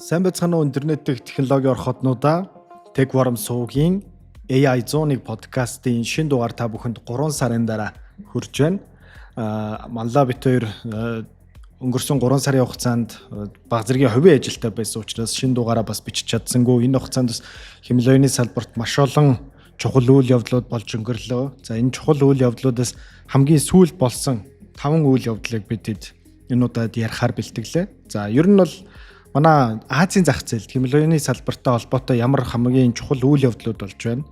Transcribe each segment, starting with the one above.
Сайн байцгаана уу интернет технологи орхотнуудаа Techworm суугийн AI 101 подкастын шинэ дугаар та бүхэнд 3 сарын дараа хүрч байна. Манлаа бит хоёр өнгөрсөн 3 сарын хугацаанд баг зэргийн хувийн ажилтай байсан учраас шинэ дугаараа бас бичиж чадсангүй. Энэ хугацаанд бас хэмжээний салбарт маш олон чухал үйл явдлууд болж өнгөрлөө. За энэ чухал үйл явдлуудаас хамгийн сүүлд болсон 5 үйл явдлыг бидэд энэ удаад ярихаар бэлтгэлээ. За ер нь бол манай Азийн зах зээл хэмжээний салбартай холбоотой ямар хамгийн чухал үйл явдлууд болж байна.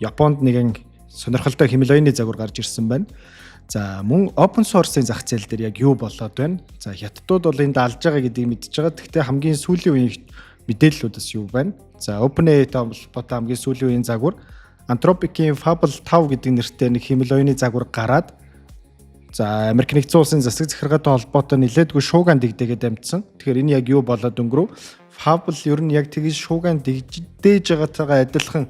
Японд нэгэн сонирхолтой хэмжээний загвар гарч ирсэн байна. За мөн open source-ийн зах зээл дээр яг юу болоод байна? За хятадууд бол энд алж байгаа гэдгийг мэдчихэж байгаа. Гэхдээ хамгийн сүүлийн үеийн мэдээллүүдээс юу байна? За OpenAI-тай холбоотой хамгийн сүүлийн үеийн загвар Anthropic-ийн Fable 5 гэдэг нэртэй нэг хэмжээний загвар гараад за Америк нэгдсэн улсын засаг захиргаатай холбоотой нэлээдгүй шууган дэгдээгээд амжсан. Тэгэхээр энэ яг юу болоод өнгөрөв? Fable ер нь яг тэгж шууган дэгдээж байгаатай адилхан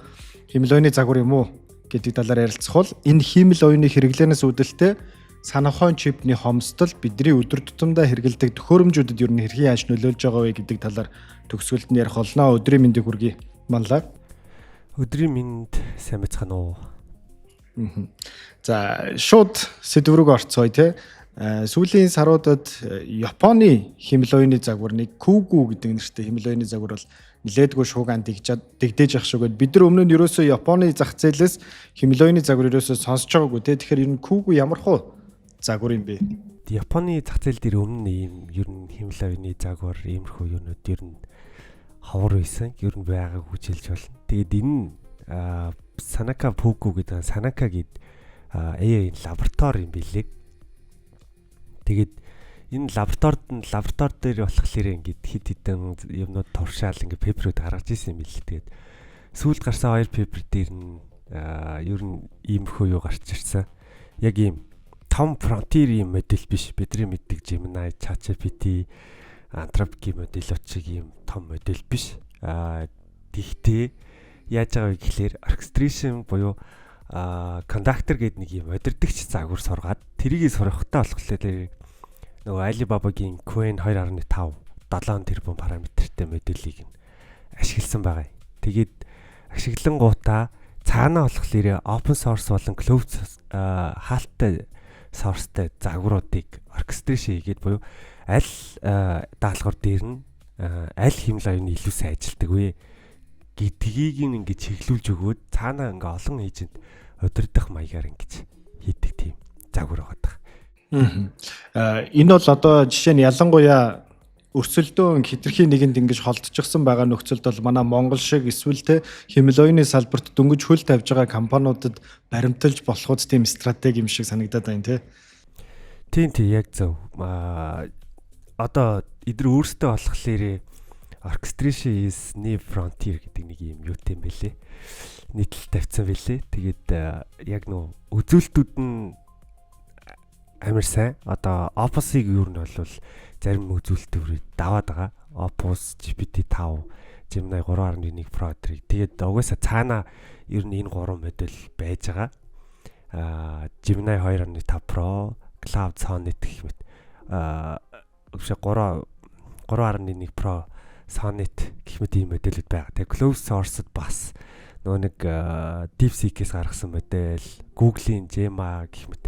хэмжээний загвар юм уу гэдэг талаар ярилцах бол энэ хиймэл оюуны хэрэглэнээс үүдэлтэй санахойн чипний хомсдол бидний өдөр тутамдаа хэрэгэлдэг төхөөрөмжүүдэд ер нь хэрхэн яаж нөлөөлж байгаа вэ гэдэг талаар төгсгөлд нь ярих болно. Өдрийн мэндийг хүргэе. Манлаа. Өдрийн мэнд сайн байцгаана уу? За шууд сэдв рүү орцгоё те. Сүүлийн саруудад Японы хэмжээний загварыг Kugu гэдэг нэртэй хэмжээний загвар бол нэлээдгүй шууган дэгдээж явах шүүгээд бид нар өмнө нь ерөөсөө Японы зах зээлээс хэмжээний загвар ерөөсөө сонсож байгаагүй те. Тэгэхээр энэ Kugu ямархуу загвар юм бэ? Японы зах зээл дээр өмнө ийм ер нь хэмжээний загвар иймэрхүү юунууд ер нь ховор байсан. Ер нь байгааг хүчилж болно. Тэгээд энэ Санака Puku гэдэг Санака гээд AI лаборатори юм билээ. Тэгээд энэ лаборатори дээр болохоор ингээд хит хитэн юмнууд туршаал ингээд пейперүүд гаргаж ирсэн юм билээ. Тэгээд сүүлд гарсан 2 пейпер дээр нь ер нь иймэрхүү юу гарч ирсэн. Яг ийм том frontier-ийн модель биш. Бидний мэддэг Gemini, ChatGPT, Anthropic модель шиг ийм том модель биш. Тэгтээ яаж байгаа вэ гэхлээр orchestration буюу conductor гэдэг нэг юм удирдахч загвар сургаад тэрийг сурахтай болохоор нөгөө Alibaba-гийн Qwen 2.5 7 тэрбум параметртэй модулийг ашигласан байгаа. Тэгээд ашиглангуудаа цаанаа болохоор open source болон closed хаалттай source-тай загваруудыг orchestration хийгээд буюу аль даалгавар дээр нь аль хэмжээ оюуны илүү сайн ажилдаг вэ гэдгийг ингээд чиглүүлж өгөөд цаанаа ингээ олон эйжент удирдах маягаар ингэж хийдэг тийм загвар байгаа. Энэ бол одоо жишээ нь ялангуяа өрсөлдөөн хитрхийн нэгэнд ингэж холдчихсан байгаа нөхцөлд бол манай Монгол шиг эсвэл те хэмжээний салбарт дөнгөж хөл тавьж байгаа компаниудад баримталж болохуд тийм стратеги юм шиг санагдаад байна те. Тийм яг зөв. Одоо эдгээр өөрсдөө болохоор orchestration is new frontier гэдэг нэг юм юутэй юм бэлээ. Нийтлэл тавьсан бэлээ. Тэгээд яг нөө үзүүлэлтүүд нь амар сайн. Одоо Opus-ыг юу нь бол зарим үзүүлэлтүүд даваад байгаа. Opus, GPT-5, Gemini 3.1 Pro зэрэг. Тэгээд угаасаа цаанаа ер нь энэ 3 модель байж байгаа. Gemini 2.5 Pro, Cloud Sonnet гэх мэт. 3.1 Pro Sonnet гэх мэт ийм модулүүд байгаа. Тэгээ closed source-д бас нөгөө нэг DeepSeek-ээс гаргасан модель, Google-ийн Gemma гэх мэт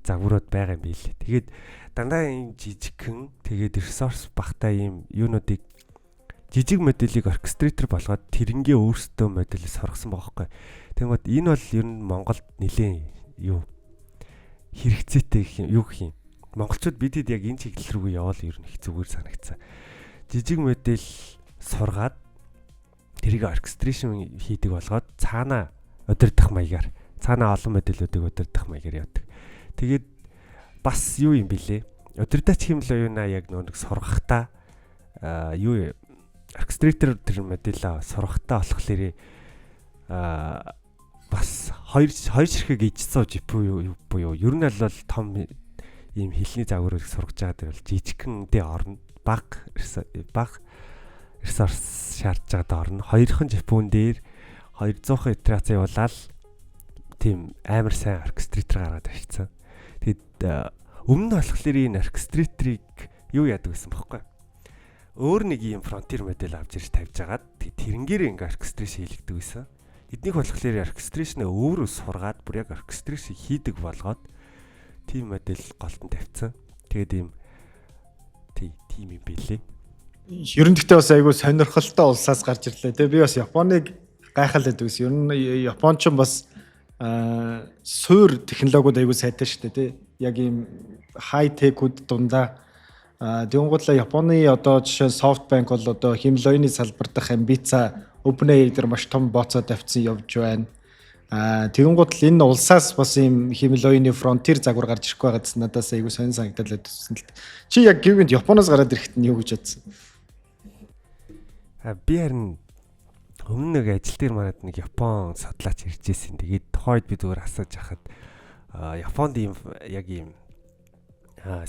загварууд байгаа юм билээ. Тэгээд дандаа ийм жижигхэн тэгээд resource багтай ийм юунуудыг жижиг моделийг orchestrator болгоод тэрнгээ өөрсдөө моделийг сургасан байгаа байхгүй. Тэгмээд энэ бол ер нь Монголд нэлээд юу хэрэгцээтэй гэх юм юу гэх юм. Монголчууд бидэд яг энэ чиглэл рүү явал ер нь их зүгээр санагдсан. Жижиг модель сургаад тэрийг orchestration хийдэг болгоод цаанаа удирдах маягаар цаанаа олон модулүүдийг удирдах маягаар явдаг. Тэгээд бас юу юм бэлээ? Удирдахч хэмжээ оюунаа яг нэг сургахтаа юу orchestrator тэр модулаа сургахтаа болохоор бас хоёр ширхэг ижсэн GPU буюу ер нь бол том ийм хэлний загварыг сургаж байгаа дэр бол жижигхэндээ орно. Баг ресурс шаардж байгаад орно. 2хан GPU-н дээр 200 итерац явуулаад тийм амар сайн оркестратор гаргаад авчихсан. Тэгэд өмнө нь болохоор энэ оркестраторыг юу яадаг гэсэн бохоггүй. өөр нэг юм frontier модель авч ирж тавьж агаад тэрнгээр ингээ оркестрашн хийлэгдэг байсан. Эднийх болохоор оркестрашнээ өөрөө сургаад бүр яг оркестрашн хийдэг болгоод team модель голтон тавьсан. Тэгээд ийм team юм билээ. Ер нь гэхдээ бас айгүй сонирхолтой улсаас гарч ирлээ те. Би бас Японыг гайхал байдаг ус. Ер нь Японч бас суур технологиуд айгүй сайтай шүү дээ те. Яг ийм хай техүүд дундаа Тэнгуудлаа Японы одоо жишээ SoftBank бол одоо химлойны салбар дах амбица OpenAI дээр маш том боцоо тавьсан явж байна. Тэнгуудл энэ улсаас бас ийм химлойны frontier загвар гарч ирэх байгаа гэсэн надаас айгүй сонир санагдал байсан л. Чи яг гівэнд Японоос гараад ирэхэд нь юу гэж бодсон? Би харин өмнө нэг ажил дээр манад нэг Япон судлаач ирж ирсэн. Тэгээд тухайд би зүгээр асууж хахад Японд ийм яг ийм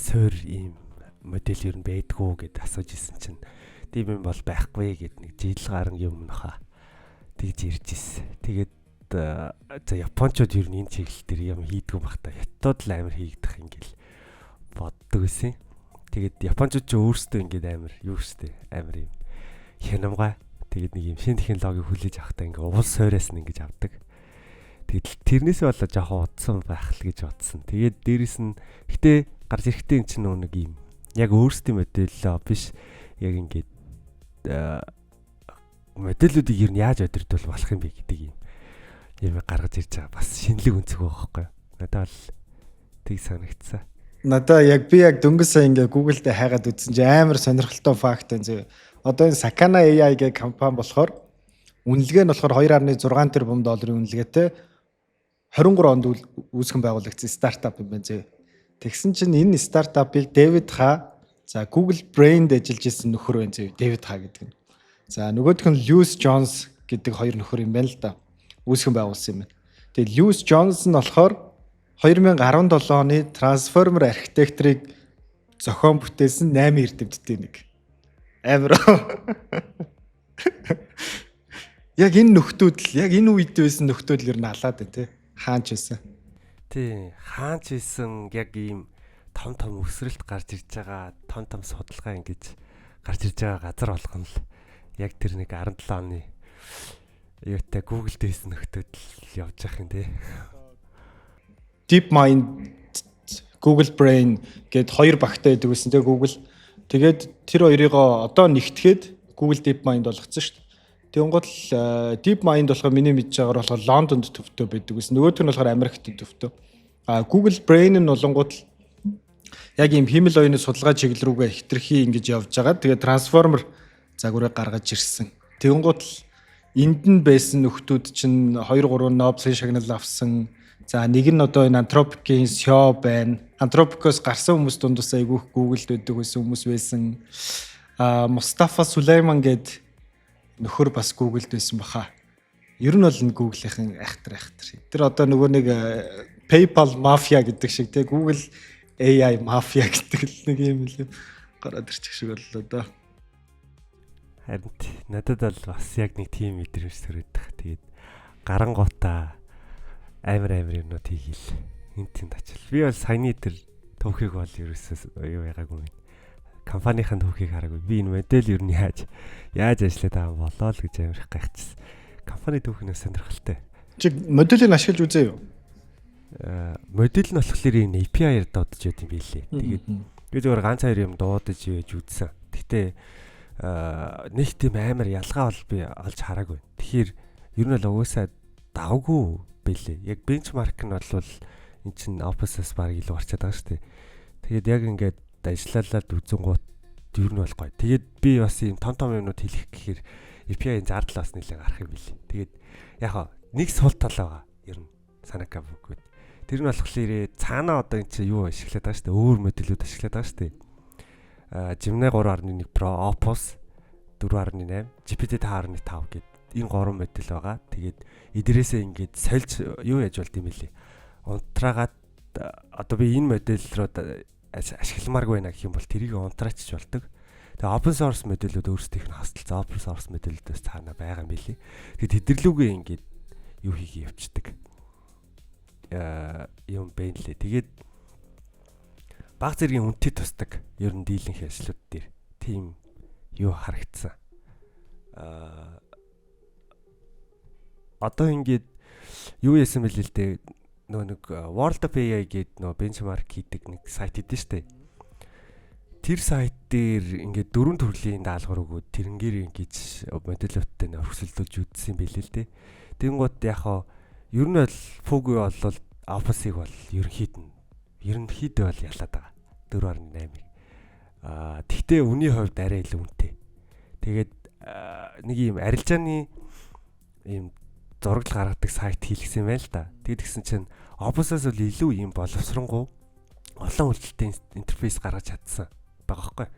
суур ийм модель ер нь байдгүй гэд асууж исэн чинь тийм юм бол байхгүй гэд нэг жидэл гарan юм нөха тэгж ирж ирсэн. Тэгээд за Япончууд ер нь энэ чиглэл дээр юм хийдгүү бахта хятад л амар хийгдэх ингээл боддог гэсэн. Тэгээд Япончууд ч өөрсдөө ингээд амар юу штэ амар юм хянамгай. Тэгээд нэг юм шинэ технологиг хүлээж авахтаа ингээ уул сойроос нь ингэж авдаг. Тэгээд тэрнээс болоо жоохон удсан байх л гэж бодсон. Тэгээд дээрэс нь гэтээ гарч ирэхдээ эн чинь нэг юм яг өөрсдийн модель биш яг ингээд модельүүдийг ер нь яаж өдөртөл болох юм бэ гэдэг юм гаргаж ирж байгаа. Бас шинэлэг өнцөг байгаа байхгүй. Надад бол тийг санагдсан. Надаа яг би яг дөнгөсөө ингээ Google дээр хайгаад үзсэн чи амар сонирхолтой факт энэ. Одоо энэ Sakana AI гэх компани болохоор үнэлгээ нь болохоор 2.6 тэрбум долларын үнэлгээтэй 23 онд үүсгэн байгуулагдсан стартап юм байна. Тэгсэн чинь энэ стартапыг Дэвид Ха за Google Brain-д ажиллаж исэн нөхөр байна. Дэвид Ха гэдэг нь. За нөгөөх нь Lewis Jones гэдэг хоёр нөхөр юм байна л да. Үүсгэн байгуулсан юм байна. Тэгээд Lewis Jones нь болохоор 2017 оны Transformer архитекторыг зохион бүтээсэн 8 эрдэмтдийн нэг. Амар. Яг энэ нөхдүүд л яг энэ үед байсан нөхдүүд л ер нь халаад байна те. Хаанч байсан. Тий, хаанч исэн яг ийм том өсрэлт гарч ирж байгаа, том судалгаа ингэж гарч ирж байгаа газар болгоно л яг тэр нэг 17 оны юутай Google дээсэн нөхдүүд л явж явах юм тий. DeepMind, Google Brain гэд хоёр багтай байдаг гэсэн те Google. Тэгээд тэр хоёрыг одоо нэгтгэхэд Google DeepMind болгоцсон шүү дээ. Тэнгуут л DeepMind болохоор миний мэдж байгаагаар болохоор Лондонд төвтэй байдаг гэсэн. Нөгөөх нь болохоор Америкт төвтэй. Google Brain нь болонгууд л яг ийм химэл оюуны судалгаа чиглэл рүүгээ хитрхи ингэж явж байгаа. Тэгээд Transformer загварыг гаргаж ирсэн. Тэнгуут л энд нь байсан нөхдүүд чинь 2-3 Нобелийн шагнал авсан. За нэг нь одоо энэ Anthropic-ийн CEO байна. Anthropic-оос гарсан хүмүүс дундаас айгүйх Google-д байдаг байсан хүмүүс байсан. Мустафа Сулейман гээд нөхөр бас Google-д байсан баха. Ер нь бол энэ Google-ийн айхтар. Тэр одоо нөгөө нэг PayPal mafia гэдэг шиг те Google AI mafia гэдэг л нэг юм л гараад ирчих шиг боллоо доо. Харин надад бол бас яг нэг тийм мэдрэмж төрөдөх. Тэгээд гарангуудаа амар юмнууд хийгээл. Энд тэнд очил. Би бол саяны тэр түүхийг бол ерөөсөө юу байгаагүй юм. Компанийн түүхийг хараагүй. Би энэ модель ер нь яаж ажиллаад байгаа болоо л гэж амирх гайхчихсан. Компани түүхнээс сонирхолтой. Чи моделийг ашиглаж үзээ юу? Модель нь болохоор энэ API-аар дуудаж байт юм билээ. Тэгээд би зөвхөн ганц хоёр юм дуудаж байж үзсэн. Гэтэ нэг тийм амар ялгаа бол би олж хараагүй. Тэгэхээр ер нь л угаасаа давгүй билээ. Яг бенчмарк нь бол эн чин open source баг илүү орчод байгаа шүү дээ. Тэгээд яг ингээд ажиллалаад үзэнгуут ер нь бол гоё. Тэгээд би бас ийм том юмнууд хэлэх гэхээр API-ийн зардал бас нэлээд гарах юм билээ. Тэгээд яг нэг сул тал байгаа. Ер нь Sanaka бүгд. Тэр нь болохоор цаанаа одоо эн чинь юу ашиглаад байгаа шүү дээ. Өөр модулүүд ашиглаад байгаа шүү дээ. Gemini 3.1 Pro, Opus 4.8, GPT-5.5 гэд энэ 3 модуль байгаа. Тэгээд эдгээрээсээ ингээд сольж юу яаж болд юм бэлээ. Унтраагаад одоо би энэ модель руу ашигламааргүй байна гэх юм бол тэрийг унтраачиж болдог. Тэгээ open source модулүүд өөрсдийнх нь хостолцоо open source модулүүдээс цаана байгаа юм бэлээ. Тэгээд тэдэрлүүгээ ингээд юу хийгээ явцдаг. Юм байна лээ. Тэгээд баг зэргийн үнэтэй тусдаг. Ер нь дийлэнх ажлууд дээр тийм юу харагдсан. Одоо ингээд юу яасан бэл л дээ нэг World of AI гэдэг бенчмарк хийдэг нэг сайт идэв штэ. Тэр сайт дээр ингээд 4 төрлийн даалгавар өгөөд тэрнгээр ингэж модельтэй өргөсөлдөж үзсэн байлээ л дээ. Тэнгууд яг ер нь бол фуг бол Office-ыг бол ерөнхийдөө бол ялаад байгаа. 4.8-ыг. Тэгтээ үний хувьд арай илүү үнэтэй. Тэгээд нэг юм арилжааны ийм зураг гаргадаг сайт хийлгсэн байл та. Тэгэд гисэн чинь Office-аас бол илүү ийм боловсронгуй олон үйлдэлтэй интерфейс гаргаж чадсан байгаа байхгүй.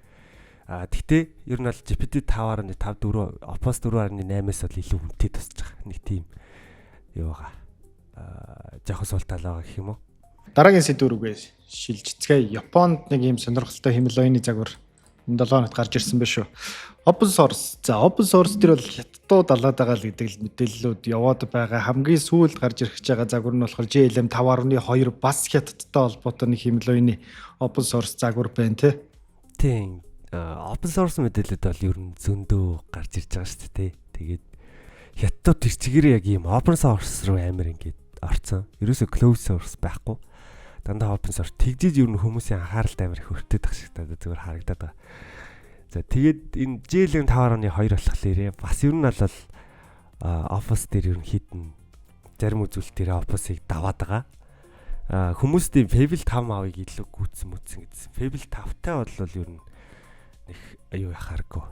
Тэгтээ ер нь бол GPT 5.5 4 Office 4.8-аас бол илүү үнэтэй тусаж байгаа. Нэг тийм юу байгаа. Жохос суултал байгаа гэх юм уу. Дараагийн сэдвэр үгээ шилжицгээе. Японд нэг юм сонирхолтой хэмэл оюуны загвар 7 хоногт гарч ирсэн байх шүү. Open source. За open source дээр бол хятадууд далаад байгаа л гэдэг мэдээллүүд яваад байгаа. Хамгийн сүүлд гарч ирэх байгаа загвар нь болохоор JLM 5.2 бас хятадтай холбоотой нэг хэмэл оюуны open source загвар байна тий. Тийм. Open source мэдээлэлд бол ер нь зөндөө гарч ирж байгаа шүү дээ. Тэгээд хятадууд тэр чигээр яг ийм open source руу амар ингээд орцсон. Ерөөсөө closed source байхгүй. Дандаа open source тэгжиж ер нь хүмүүсийн анхааралтай амар их өртөд байх шиг зүгээр харагдаад байгаа. За тэгээд энэ JLM 5.2 болохоор бас ер нь бол Office дээр ер нь хитэн зарим үзүүлэлтээр Office-ыг даваад байгаа. Хүмүүсийн Fable 5 авыг илүү гүйцэн мүцэн гэсэн. Fable 5-тай бол ер нь нэг аюу яхааргүй.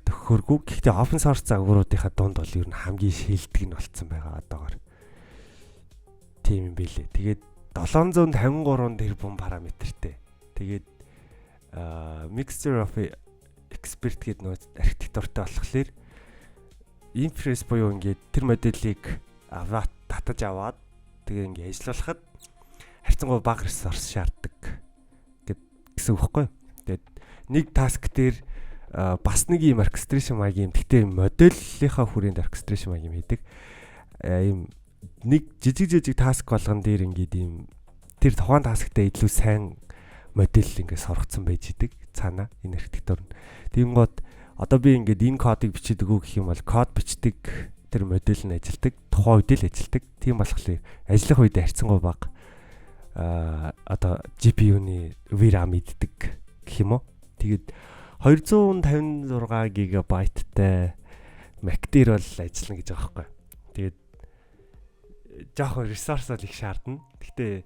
Төхөргүй. Гэхдээ open source загваруудынхаа дунд бол ер нь хамгийн шилдэг нь болцсон байгаа одоогоор. Тийм юм билээ. Тэгээд 753 тэрбум параметртэй. Тэгээд mixture of expert гэдэг нөө архитектуртай болохоор inference буюу ингээд тэр модельийг татаж аваад тэгээ ингээд ажиллуулахад харьцангуй бага ресурс шаарддаг гэсэн үг байхгүй. Тэгээд нэг таск дээр бас нэг юм orchestration маягийн гэхдээ модельийнхаа хүрээнд orchestration маягийн хийдэг. Ийм нэг жижиг таск болгон дээр ингээд ийм тэр тухайн тасктай илүү сайн модель ингээд соргоцсон байж идэг цаана энэ архитектур нь. Тэгэнгүүт одоо би ингээд энэ кодыг бичиж өгөө гэх юм бол код бичдэг тэр модель нь ажилдаг, тухайн үед л ажилдаг. Тийм болохоор ажиллах үед харьцангуй бага одоо GPU-ны VRAM иддэг гэх юм уу. Тэгээд 256 GB-тай Mac дээр бол ажиллана гэж байгаа байхгүй. Тэгээд жоохон ресурс бол их шаардна. Гэхдээ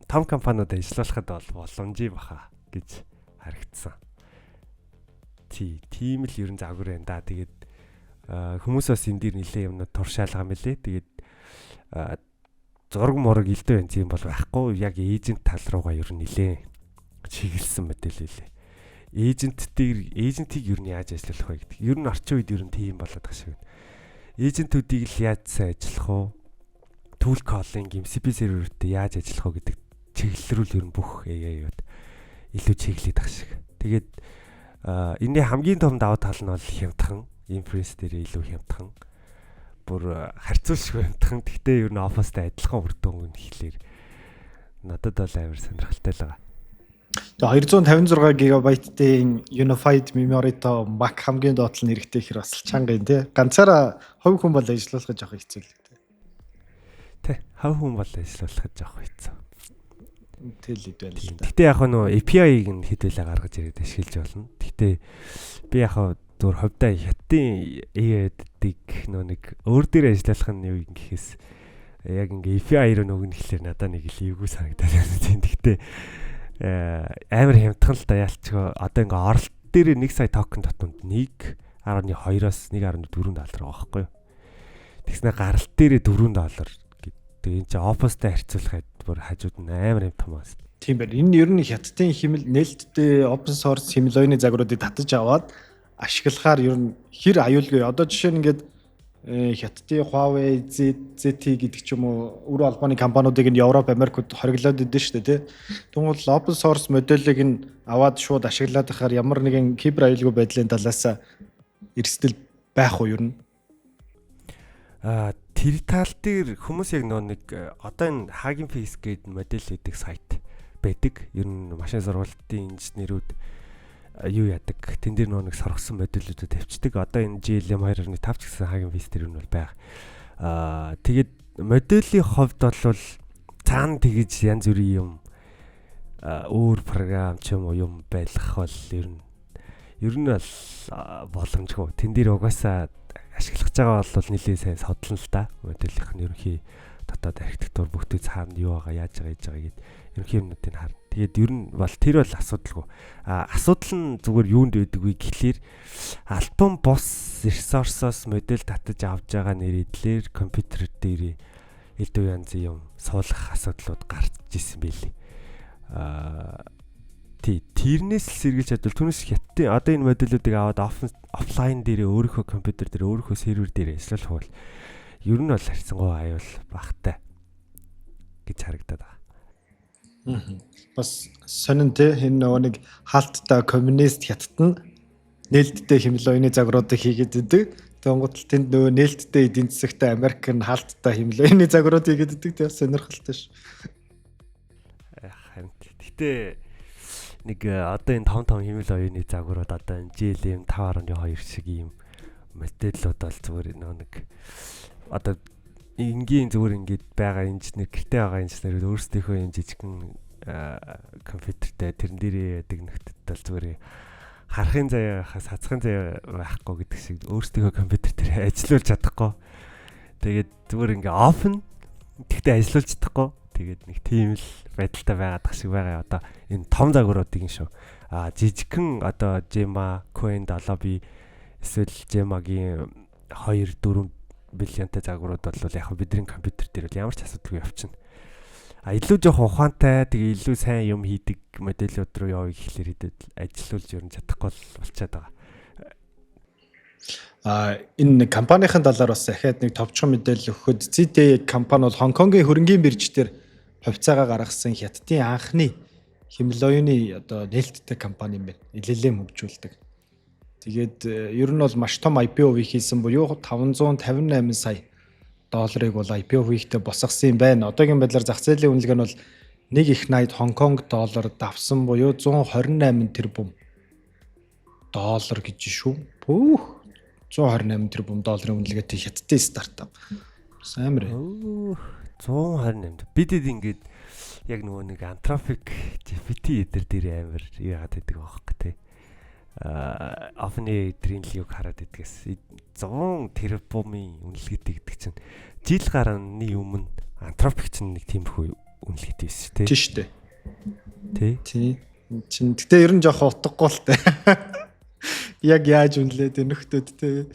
том компаниуд ажиллуулахад бол боломжтой баха гэж харагдсан. Тийм л ерөн загвар байна да. Тэгээд хүмүүс бас энэ дэр нэлээ юмнууд туршаалгаа мэлээ. Тэгээд зураг мураг илдэ байна тийм бол байхгүй. Яг эйжент тал руугаа ер нь нэлээ чиглэсэн модель үлээ. Эйжентийг ер нь яаж ажиллах вэ гэдэг. Ер нь орчин үед ер нь тийм болоод байгаа шиг байна. Эйжентүүдийг л яаж сайн ажиллах вэ? Tool calling, MCP сервертэй яаж ажиллах вэ гэдэг чиглэлрүүл ер нь бүх AI-ууд илүү чиглээд байгаа шиг. Тэгээд энэний хамгийн том давуу тал нь бол хямдхан, inference дээр илүү хямдхан. Бүр харьцуулшгүй хямдхан. Гэхдээ ер нь Office-тай адилхан үр дүн гэхлээр надад бол амар сонирхолтой л байгаа. Тэгээ 256 GB-тэй Unified Memory-то Mac хамгийн доотлол нэрэгтэй хэр бас чанга юм тий. Ганцаараа хувь хүн бол ажиллуулах жоох хэцүү л дээ. Тэ, хувь хүн бол ажиллуулах жоох хэцүү. Тэгэл идвэл л да. Гэтэ яг нөө API-ыг нь хэдүүлээ гаргаж ирээд ашиглаж болно. Гэтэ би яг зөв хөвдөө хятадын AI-ыг нөө нэг өөр дээр ажиллах нь юу юм гэхээс яг ингээ API руу нөгөн ихлээр надад нэг л эвгүй санагдаад байна тийм. Гэтэ амар хямдхан л да ялчгүй. Одоо ингээ оролт дээр 1 сая токен дотоод 1.2-оос 1.4 доллар байгаа байхгүй юу. Тэгснэ гаралт дээр $4 гэдэг. Энэ чинь Office-тай харьцуулахад бүр хажууд нь амар юм том байна. Тийм байна. Энэ ер нь хятадын хэмэл нээлттэй open source хэмэл оюуны загваруудыг татаж аваад ашиглахаар ер нь хэр аюулгүй. Одоо жишээ нь ингээд хятадын Huawei, ZTE гэдэг ч юм уу өөр албаны компаниудыг нь Европ, Америкт хориглоод идэв шүү дээ тий. Тэгвэл open source модельийг нь аваад шууд ашиглаад байхаар ямар нэгэн кибер аюулгүй байдлын талаас эрсдэл байх уу ер нь? Тэр тал дээр хүмүүс яг нэг одоо энэ Hugging Face гэдэг модель гэдэг сайт байдаг. Ер нь машин сургалтын инженерүүд юу яадаг. Тэн дээр нэг соргосон модулуудад тавьчихдаг. Одоо энэ GLM 2.5 ч гэсэн Hugging Face дээр нь бол байга. Тэгээд модулийн хувьд бол цаана тэгж янз бүрийн юм өөр програм ч юм уу юм байх бол ер нь бол боломжгүй. Тэн дээр угаасаа ашиглах байгаа бол нэлээд сайн содлон л да. Модулийнх нь ерөнхий дотоод архитектур бүгд цаана юу байгаа яаж байгаа гэд ерөнхий юмнуудыг хар. Тэгээд ер нь бол тэр бол асуудалгүй. Асуудал нь зүгээр юунд байдаг вэ гэхлээр альбом бус ресурсоос модуль татаж авч байгаа нэрийдлэр компьютер дээр элдв янзын юм суулгах асуудлууд гарч ирсэн байлээ. Тэрнээс л сэргийлж чадвал түүнээс хятадын одоо энэ модулуудыг аваад офлайн дээр өөрийнхөө компьютер дээр өөрийнхөө сервер дээр ажиллах бол ер нь бол харьцангуй аюул багтай гэж харагдаад байгаа. Бас сонин те энэ нөгөө нэг хаалттай коммунист хятад нь нээлттэй химлөөний загваруудыг хийгээд идэг. Тэнгуут тэнд нөгөө нээлттэй эдийн засагтай Америк нь хаалттай химлөөний загварууд хийгээд идэг. Тэр сонирхолтой ш. Харин гэхдээ нэг одоо энэ том химэл оюуны загварууд одоо энэ GLM 5.2 шиг ийм модулууд бол зүгээр нэг одоо энгийн зүгээр ингээд байгаа инженер гэртээ байгаа инженерүүд өөрсдийнхөө энэ жижигхэн компьютертэй тэрэн дээр яадаг нөхдөд бол зүгээр харахын заяахаас хацхын заяа байхгүй гэдэг шиг өөрсдийнхөө компьютер дээр ажиллуулж чадахгүй. Тэгээд зүгээр ингээ open гэхдээ ажиллуулж чадахгүй. Тэгээд нэг тийм л байдалтай байгаад шиг байгаа. Одоо энэ том загваруудыг шүү. Жижигхэн одоо Gemma, Coin 7B эсвэл Gemma-гийн 2-4 биллионтай загварууд бол яг бидний компьютер дээр бол ямар ч асуудалгүй явчихна. Илүү жоох ухаантай тэгээ илүү сайн юм хийдэг модулууд руу явъя гэхлээр хэдэд ажиллуулж ерөн чадахгүй болчиход байгаа. Энэ компанийн талаар бас дахиад нэг товчхон мэдээлэл өгөхөд ZTE компани бол Хонконгийн хөрөнгийн бирж дээр хувьцаагаа гаргасан хятадын анхны химэл оюуны одоо нээлттэй компани юм байна. LLM хөгжүүлдэг. Тэгээд ер нь бол маш том IPO хийсэн буюу 558 сая долларыг бол IPO хийхдээ босгосон юм байна. Одоогийн байдлаар зах зээлийн үнэлгээ нь бол 1.80 Хонконг доллар давсан буюу 128 тэрбум доллар гэж шүү. 128 тэрбум долларын үнэлгээтэй хятадын стартап. Амар. 128. Бидэд ингээд яг нөгөө нэг Anthropic GPT эдэр дээр амар яагаад гэдэг байхгүй тий. Often эдрийн лиг хараад идэгээс 100 тэрбумын үнэлгээтэй гэдэг чинь жил гарны өмнө Anthropic чинь нэг тиймэрхүү үнэлгээтэй байсан шүү тий. Тийм шүү дээ. Тий. Чин гэтээ ер нь жоох утгагүй л тээ. Яг яаж үнэлээд нөхдөд тий.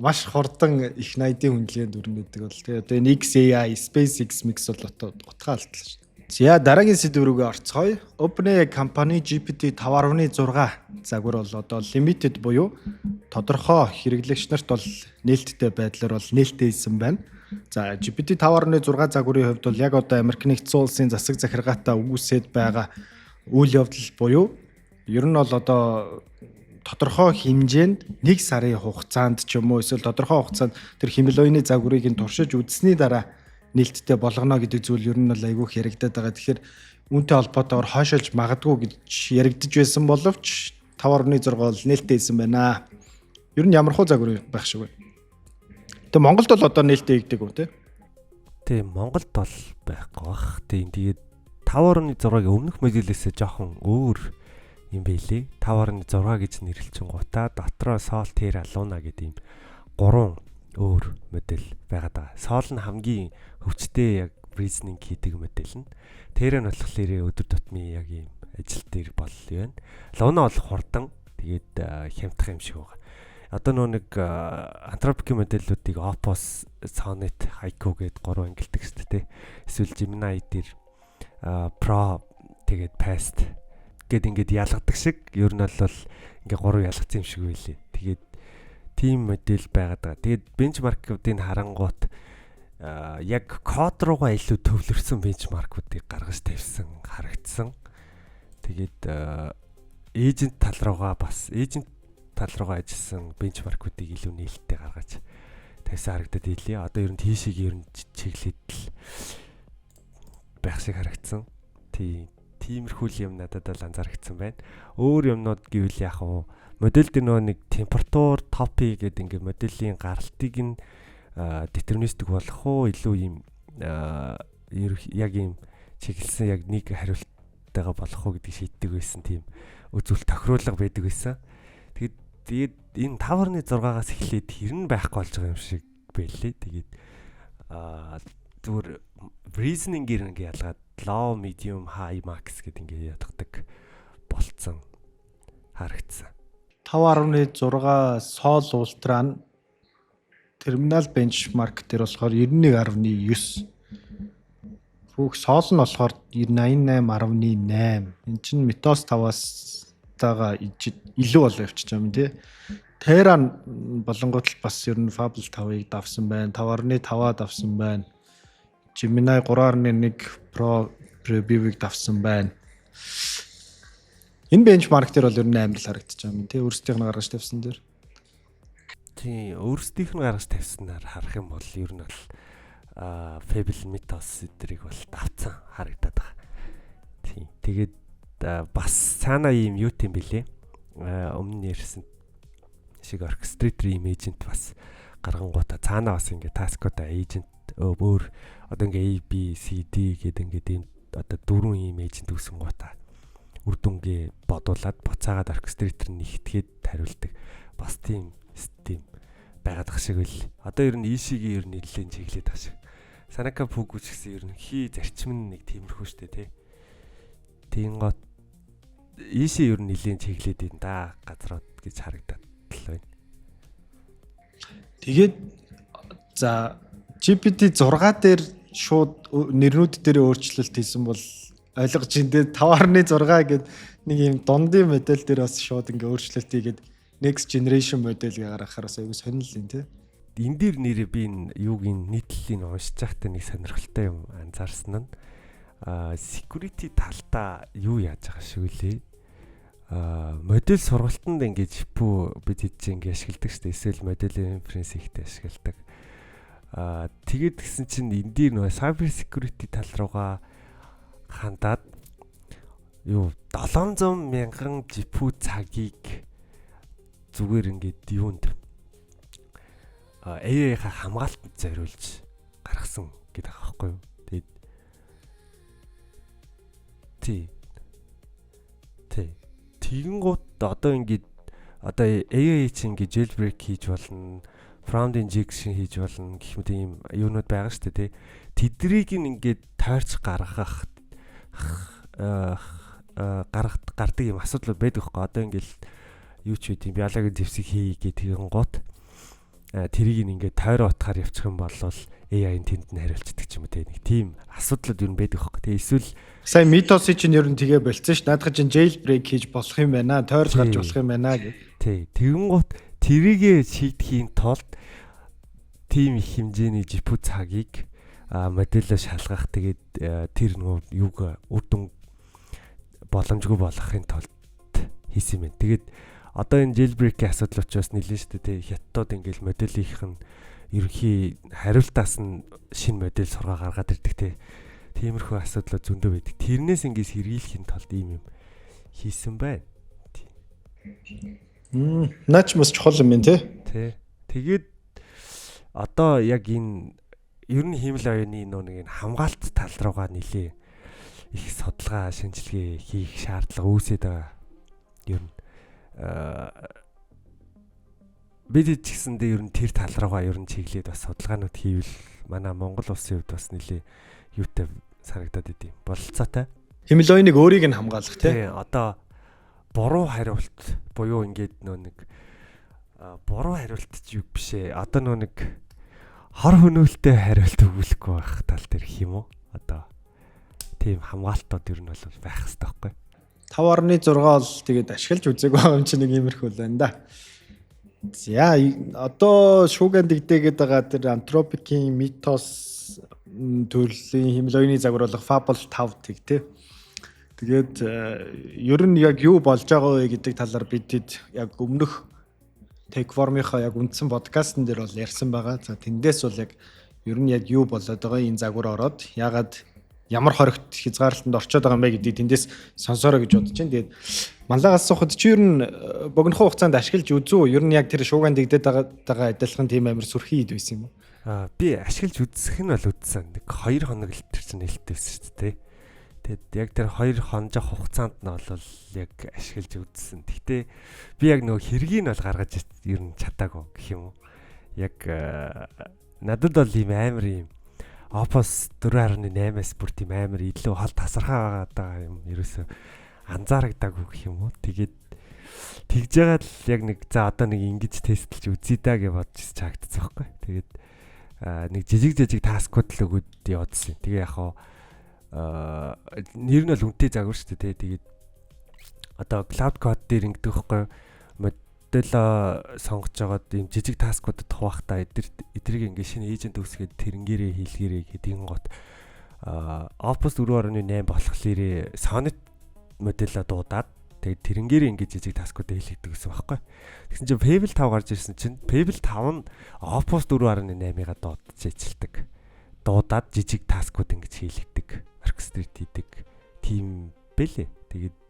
Маш хурдан их найдын үнэлгээнд өрнөдөг бол тий. Одоо энэ XAI, SpaceX mix бол утгаа алдлаа шүү. За дараагийн сэдв рүүгээ орцгоё. OpenAI компани GPT 5.6 загвар бол одоо limited буюу тодорхой хэрэглэгч нарт бол нээлттэй байдлаар бол нээлттэйсэн байна. За GPT 5.6 загварын хувьд бол яг одоо Америк нэгдсэн улсын засаг захиргаатай үүсээд байгаа үйл явдал буюу ер нь бол одоо тодорхой хэмжээнд 1 сарын хугацаанд ч юм уу эсвэл тодорхой хугацаанд тэр химэл оюуны загварыг нь туршиж үзсний дараа нээлттэй болгоно гэдэг зүйл ер нь бол айгүй хэрэгдэад байгаа. Тэгэхээр үүнтэй холбоотойгоор хойшоолж магадгүй гэж яригдж байсан боловч 5.6 бол нээлттэйсэн байна. Ер нь ямар хуу загвар байх шиг вэ? Тэгээ Монголд бол одоо нээлттэй хийгдэг үү те? Тийм Монголд бол байхгүй бах. Тийм тэгээд 5.6-гийн өмнөх модулээсээ жоохон өөр юм байлээ. 5.6 гэж нэрлэлчин гутаа дотроо Sol, Terra, Luna гэдэг юм 3 өөр модель байгаад байгаа. Sol нь хамгийн хөвчтэй яг reasoning хийдэг модель нь. Terra нь болохоор өдөр тутмын яг ийм ажил дээр бол юм. Luna бол хурдан тэгээд хямдхан юм шиг байгаа. Одоо нэг Anthropic модельүүдийг Opus, Sonnet, Haiku гэд 3 ангилдаг шүү дээ. Эсвэл Gemini дээр Pro тэгээд Past гэд ингээд ялгадаг шиг ер нь бол ингээ 3 ялгацсан юм шиг байлээ. Тэгээд тийм модель байгаад байгаа. Тэгээд бенчмаркуудыг харангуут яг код руугаа илүү төвлөрсөн бенчмаркуудыг гаргаж тавьсан харагдсан. Тэгээд эйжент тал руугаа ажилласан бенчмаркуудыг илүү нээлттэй гаргаж тавьсан харагдаад ийлээ. Одоо ер нь тийшийг ер нь чиглээд л байх шиг харагдсан. Тийм тиймэрхүү юм надад л анзаарчихсан байна. Өөр юмнууд гэвэл яг уу модель дээр нөгөө нэг температур, топи гэдэг ингээд моделийн гаралтыг нь детерминистик болох уу илүү юм яг юм чиглэсэн яг нэг хариулттайгаа болох уу гэдгийг шийддэг байсан тийм үзүүл тохируулга байдаг байсан. Тэгээд энэ 5.6-аас эхлээд тэр нь байхгүй болж байгаа юм шиг байлээ. Тэгээд зүгээр reasoning-ээр ингээ ялгаад low, medium, high, max гэдэг ингээ ядгадаг болцсон харагдсан. 5.6 Sol Ultra нь терминал бенчмарк дээр болохоор 91.9. Бүх Sol нь болохоор 88.8. Энд чинь Mythos 5-аас таага илүү болоо явчихж байгаа юм тий. Terra болонгот л бас ер нь Fable 5-ыг давсан байна. 5.5-аад давсан байна. Gemini 3.1 Pro Preview-ыг давсан байна. Энэ бенчмарк дээр бол ер нь амар л харагдаж байгаа юм тий. Өөрсдийнх нь гаргаж тавьсан дээр. Тийм, өөрсдийнх нь гаргаж тавьснаар харах юм бол ер нь бол Fable Mythos эдрийг бол давцсан харагдаад байгаа. Тийм. Тэгээд бас цаана ийм юу тийм бэлээ. Өмнө ярьсан шиг orchestrator ийм agent бас гаргангуудаа цаана бас ингээ таскуудаа agent өөр одоо ингээ A B C D гэдэг ингээ ийм одоо дөрвөн ийм agent үүсэн гутаа үр дүнгээ бодуулаад буцаагаад оркестратор нь нэгтгээд хариулдаг. Бас тийм систем байгаад ах шиг үл. Одоо ер нь EC-ийн ер нь нэлээд чиглээд ах шиг. Санака Пүгүч гэсэн ер нь хий зарчим нь нэг тиймэрхүү штэ тий. Тэнгот EC ер нь нэлээд чиглээд энэ да газрууд гэж харагдаад л байна. Тэгээд за GPT 6 дээр шууд нэрнүүд дээр өөрчлөлт хийсэн бол ойлгож энэ 5.6 гэдэг нэг юм дундын модель дээр бас шууд ингээ өөрчлөлт хийгээд next generation модель гаргахаар бас аягүй сонирхол юм тий. Энэ дээр нэрээ би энэ юуг нийтлэлийг уншиж байхдаа нэг сонирхолтой юм анзаарсан нь security талдаа юу яаж байгаа шиг үлээ. Модель сургалтанд ингээ жипүү бид хийж ингээ ашигладаг шүү дээ. Эсвэл модель inference ихтэй ашигладаг. Тэгээд гисэн чинь энэ дээр нөө cyber security тал руугаа хандаад юу 700 мянган жипүү цагийг зүгээр ингээд юунд AI-га хамгаалтанд зориулж гаргасан гэдэг аахгүй юу. Тэгэнгუთ одоо ингээд одоо AI чинь ингээд jailbreak хийж болно, prompt injection хийж болно гэх мэт ийм юунууд байгаа шүү дээ. Тэдрийг ингээд тойрч гаргах гардаг юм асуудал байдаг хөөе. Одоо ингээл юу ч үгүй биологийн зэвсэг хий гэдгийгэн гут тэрийг ингээд тойроо утгаар явчих юм бол AI-ийн тэнд нь хариулцдаг ч юм уу те. Нэг тийм асуудлууд юу байдаг хөөе. Тэгээ эсвэл сая Mythos чинь ер нь тэгээ болцсон ш. Наадах чинь jailbreak хийж болох юм байна. Тойрч гарч болох юм байна гэх. Тий. Тэгэн гут тэрийгэ шийдэхийн тулд тийм их хэмжээний жипүү цагийг модельо шалгах тэгээд тэр нөгөө юуг үр дүн боломжгүй болгохын тулд хийсэн юм байна. Тэгээд одоо энэ jailbreak-ийн асуудал учраас нэлээд шүү дээ. Хятадууд ингээл моделийнх нь ерөнхий хариултаас нь шинэ модель сургаа гаргаад ирдэг те. Тиймэрхүү асуудлууд зөндөө байдаг. Тэрнээс ингээс хэрэглэхийн тулд ийм юм хийсэн байна. Наач мас чухал юм байна те. Тэгээд одоо яг энэ ер нь хиймэл оюуны нэг хамгаалт тал руугаа нэлээ их судалгаа шинжилгээ хийх шаардлага үүсээд байгаа. Ер нь бид ч гэсэндээ ер нь тэр тал руугаа ер нь чиглээд бас судалгаанууд хийвэл манай Монгол улсын хувьд бас нэлээ юутай санагдаад идэв. Бололцоотой. Хиймэл оюуныг өөрийг нь хамгаалах те. Одоо буруу хариулт буюу ингээд нэг буруу хариулт ч юу бишээ. Одоо нэг хор хөнөөлтөй хариулт өгүүлэхгүй байх тал дээр гэх юм уу? Одоо тийм хамгаалтууд ер нь бол байх хэрэгтэй байхгүй. 5.6 бол тэгээд ашиглаж үзээгүй байгаа юм чи нэг иймэрхүү л байна да. За одоо шүүгэн дэгдээгээд байгаа тэр Anthropic-ийн Mythos төрлийн хиймэл оюуны загвар болох Fable 5 тэг тий. Тэгээд ер нь яг юу болж байгаа вэ гэдэг талаар бид яг өмнөх Techform-ийнхаа яг үндсэн подкастн дээр бол ярьсан байгаа. За тэндээс бол яг ер нь яг юу болоод байгаа энэ загвар ороод ягаад ямар хоригт хязгаарлалтанд орчод байгаа юм бэ гэдгийг тэндээс сонсороо гэж бодож байна. Тэгээд манлагаас асуухад чи ер нь богинохон хугацаанд ашиглаж үзүү? Ер нь яг тэр шууган дэгдээд байгаа адилхан тийм амир сүрхий ид байсан юм уу? Би ашиглаж үзэх нь бол үзсэн. Нэг 2 хоног л тэр чинь нэлээд байсан шүү дээ. Тэгэд яг тэр 2 хоног хугацаанд нь бол яг ашиглаж үзсэн. Гэхдээ би яг нөгөө хэргийг нь бол гаргаж ер нь чадаагүй гэх юм уу. Яг надад бол ийм амар ийм Opus 4.8-аас бүр тийм амар илүү хол тасархаа байгаа юм ерөөсөө анзаарагдаагүй гэх юм уу. Тэгээд тэгж байгаа л яг нэг за одоо нэг ингэж тестэлж үзье даа гэж бодож чагтцсан байхгүй. Тэгээд нэг жижиг таскууд л өгöd явуулсан. Тэгээ яг хаа нэр нь бол үнэтэй загвар шүү дээ. Тэгээд одоо cloud code дээр ингэдэг байхгүй. Модель сонгож байгаад ийм жижиг таскуудад хуваахтаа эдрийг ингээ шинэ эйжент үүсгээд тэрэнгээрээ хийлгээрээ гэдэг гот Opus 4.8 болохлээрээ Sonnet модель дуудаад тэгээд тэрэнгээрээ ингээ жижиг таскуудад хийлгдэг гэсэн байхгүй. Тэгсэн чинь Fable 5 гарч ирсэн чинь Fable 5 нь Opus 4.8-ыг дуудаж ажилладаг. Дуудаад жижиг таскууд ингээ хийлгдэг, orchestrate хийдэг. Тийм бэлээ. Тэгээд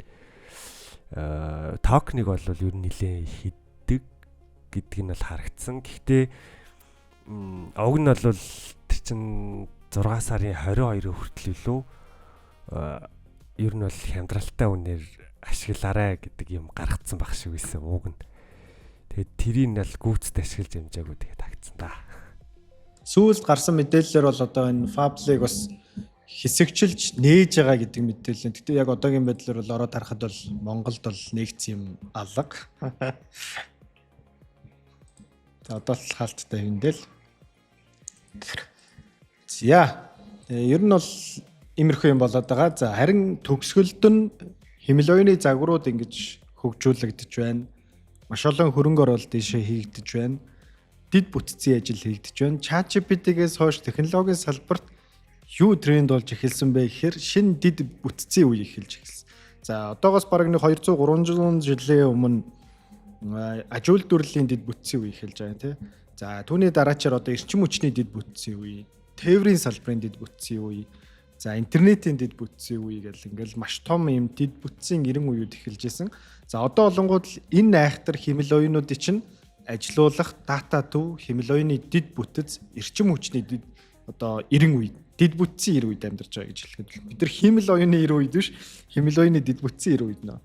токныг бол ер нь нэлээ хийдэг гэдг нь бол харагдсан. Гэхдээ уг нь бол тэр чин 6 сарын 22-нд хүртэл илүү ер нь бол хямдралтай үнээр ашиглаарай гэдэг юм гаргацсан баг шиг байсан уг нь. Тэгээд тэрийг нь бол гүйцэд ашиглаж амжаагүй тэгээд тагцсан да. Сүүлд гарсан мэдээлэлээр бол одоо энэ Fable-ыг бас хэсэгчилж нээж байгаа гэдэг мэдээлэл. Гэтэ яг одоогийн байдлаар бол ороод харахад бол Монголд бол нээгдсэн юм алга. За одоо л хаалттай хэмдэл. За ер нь бол иймэрхүү юм болоод байгаа. За харин төгсгөлд нь хэмэл оюуны загварууд ингэж хөгжүүлэгдэж байна. Маш олон хөрөнгө оруулалт дэшээ хийгдэж байна. Дид бүтцийн ажил хийгдэж байна. ChatGPT-гээс хойш технологийн салбарт юу тренд болж эхэлсэн бэ гэхээр шинэ дид бүтцийн үе эхэлж эхэлсэн. За одоогоос бараг нэг 200-300 жилийн өмнө аж үйлдвэрлэлийн дид бүтцийн үе эхэлж байгаа тийм. За түүний дараачаар одоо эрчим хүчний дид бүтцийн үе, тээврийн салбарын дид бүтцийн үе, за интернетийн дид бүтцийн үе гэл ингээл маш том юм дид бүтцийн 90 үеуд эхэлж исэн. За одоо олонгууд энэ айхтар хэмэл оюунуудыг чинь ажилуулах дата төв хэмэл оюуны дид бүтэц эрчим хүчний дид одоо 90 үе дид бүтцийн 90 үед амьдарч байгаа гэж хэлэхэд бид нар хэмэл оюуны 90 үед биш хэмэл оюуны дид бүтцийн 90 үед нөө.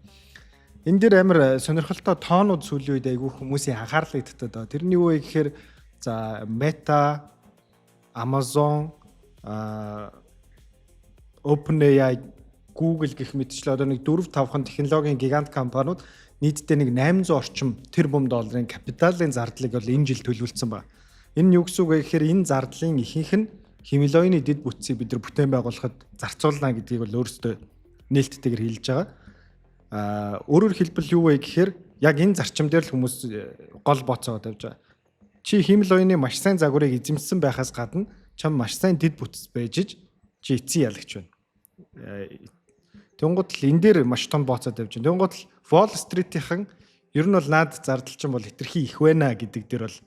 Энэ дээр амар сонирхолтой тоонууд сүүлийн үед айгүй хүмүүсийн анхаарлыг татдаг. Тэрний юу вэ гэхээр за Meta, Amazon, OpenAI, Google гэх мэтчлээ одоо нэг 4-5хан технологийн гигант компаниуд нийтдээ нэг 800 орчим тэрбум долларын капиталын зардлыг бол энэ жил төлөвлөсөн байна. Энэ нь юу гэсэн үг вэ гэхээр энэ зардлын ихэнх нь хэмэл оюуны дид бүтцийг бид нар бүтээн байгуулахад зарцуулна гэдгийг бол өөрөөсөө нээлттэйгээр хэлж байгаа. Өөрөөр хэлбэл юу вэ гэхээр яг энэ зарчим дээр л хүмүүс гол бооцоо тавьж байгаа. Чи хэмэл оюуны маш сайн загварыг эзэмшсэн байхаас гадна чам маш сайн дид бүтц байж чи эцсийн ялагч байна. Тэнгууд л энэ дээр маш том бооцоо тавьж байна. Тэнгууд л Wall Street-ийн ер нь бол наад зардалчин бол хэтэрхий их байна гэдэг дээр бол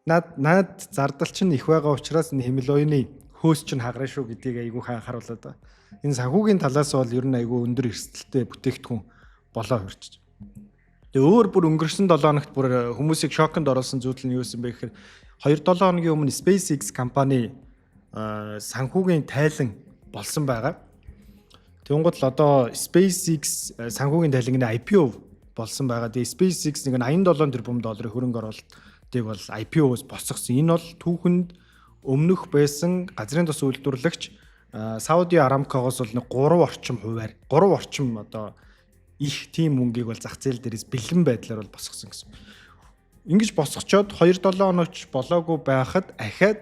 наад зардалчин их байгаа учраас энэ хэмэл оюуны хөөс чинь хагарна шүү гэдгийг айгүй анхааруулад байна. Энэ санхүүгийн талаас бол ер нь айгүй өндөр эрсдэлтэй бүтээгдэхүүн болоо хөрчиж. Тэгээ өөр бүр өнгөрсөн 7 хоногт бүр хүмүүсийг шоконд оруулсан зүйл нь юу байсан бэ гэхээр 2-7 хоногийн өмнө SpaceX компани санхүүгийн тайлан болсон байгаа. Тэнгууд л одоо SpaceX санхүүгийн тайлангийн IPO болсон байгаа. Тэгээ SpaceX нэг 87 тэрбум долларын хөрөнгө оруулалтыг бол IPO-с босгосон. Энэ бол түүхэнд өмнөх байсан газрын тус үйлдвэрлэгч Saudi Aramco-гоос бол нэг 3 орчим хувиар 3 орчим одоо их тийм мөнгийг бол зах зээл дээрээс бэлэн байдлаар бол босгосон гэсэн. Ингэж босгочоод 2-7 хоногч болоогүй байхад ахаад